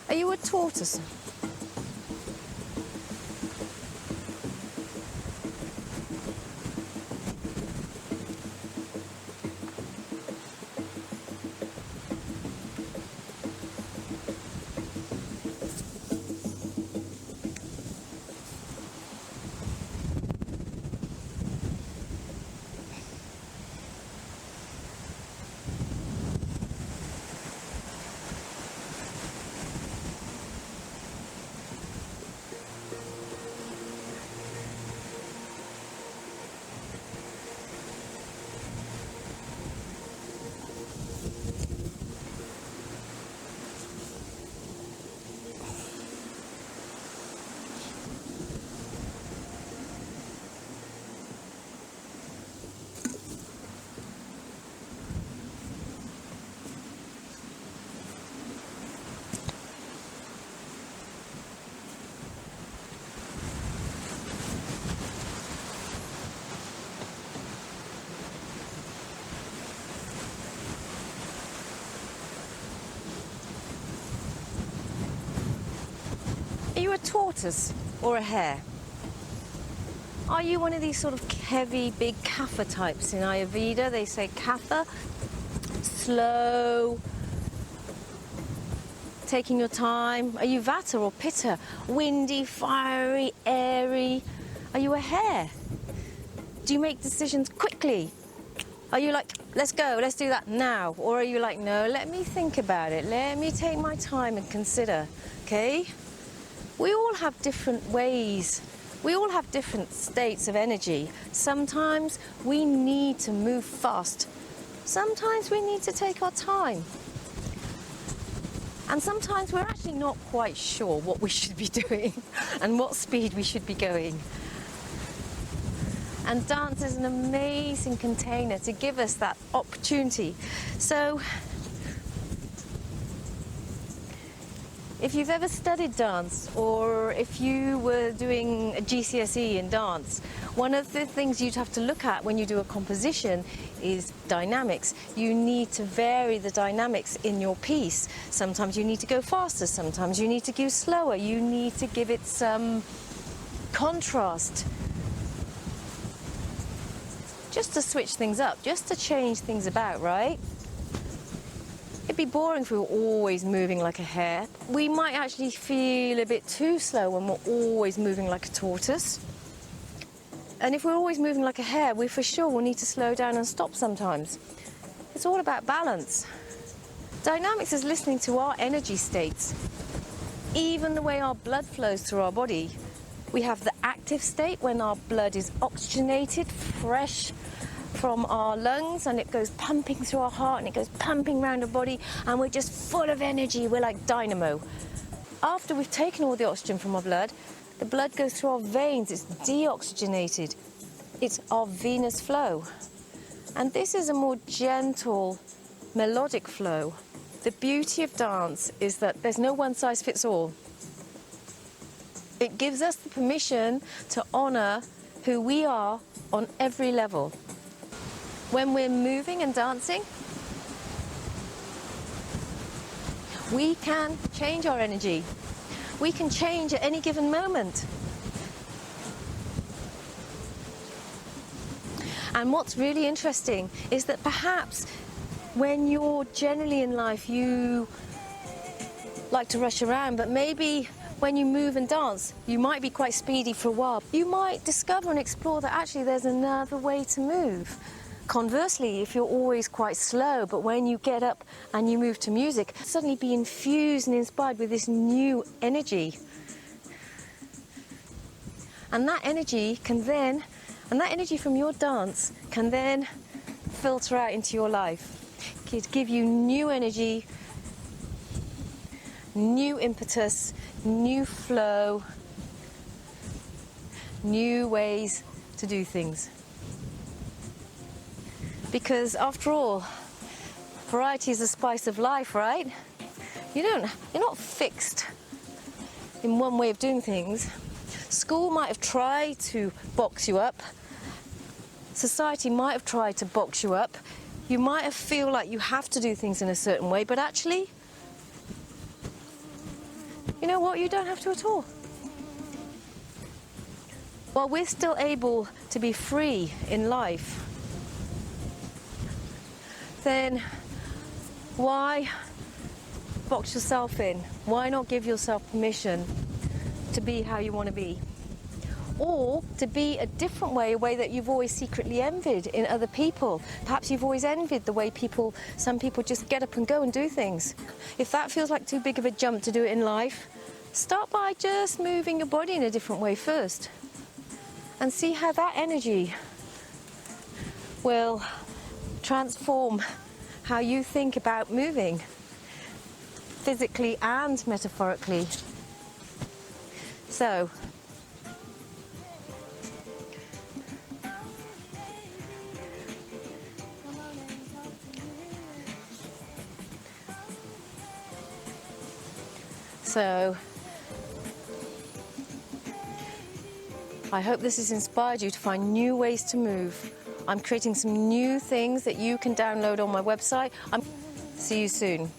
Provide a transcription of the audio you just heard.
Are you a tortoise? Are you a tortoise or a hare? Are you one of these sort of heavy, big Kapha types in Ayurveda? They say Kapha, slow, taking your time. Are you Vata or Pitta? Windy, fiery, airy. Are you a hare? Do you make decisions quickly? Are you like, let's go, let's do that now? Or are you like, no, let me think about it. Let me take my time and consider, okay? We all have different ways. We all have different states of energy. Sometimes we need to move fast. Sometimes we need to take our time. And sometimes we're actually not quite sure what we should be doing and what speed we should be going. And dance is an amazing container to give us that opportunity. So, if you've ever studied dance, or if you were doing a GCSE in dance, one of the things you'd have to look at when you do a composition is dynamics. You need to vary the dynamics in your piece. Sometimes you need to go faster, sometimes you need to go slower, you need to give it some contrast. Just to switch things up, just to change things about, right? It'd be boring if we were always moving like a hare. We might actually feel a bit too slow when we're always moving like a tortoise. And if we're always moving like a hare, we for sure will need to slow down and stop sometimes. It's all about balance. Dynamics is listening to our energy states, even the way our blood flows through our body. We have the active state when our blood is oxygenated, fresh from our lungs, and it goes pumping through our heart and it goes pumping around our body, and we're just full of energy. We're like dynamo. After we've taken all the oxygen from our blood, the blood goes through our veins. It's deoxygenated. It's our venous flow. And this is a more gentle, melodic flow. The beauty of dance is that there's no one size fits all. It gives us the permission to honor who we are on every level. When we're moving and dancing, we can change our energy. We can change at any given moment. And what's really interesting is that perhaps when you're generally in life, you like to rush around, but maybe when you move and dance, you might be quite speedy for a while. You might discover and explore that actually there's another way to move. Conversely, if you're always quite slow, but when you get up and you move to music, suddenly be infused and inspired with this new energy. And that energy from your dance can then filter out into your life. It can give you new energy, new impetus, new flow, new ways to do things. Because after all, variety is the spice of life, right? You're not fixed in one way of doing things. School might have tried to box you up. Society might have tried to box you up. You might have feel like you have to do things in a certain way, but actually, you know what? You don't have to at all. While we're still able to be free in life, then why box yourself in? Why not give yourself permission to be how you want to be? Or to be a different way, a way that you've always secretly envied in other people. Perhaps you've always envied the way some people just get up and go and do things. If that feels like too big of a jump to do it in life, start by just moving your body in a different way first. And see how that energy will transform how you think about moving, physically and metaphorically. So, I hope this has inspired you to find new ways to move. I'm creating some new things that you can download on my website. See you soon.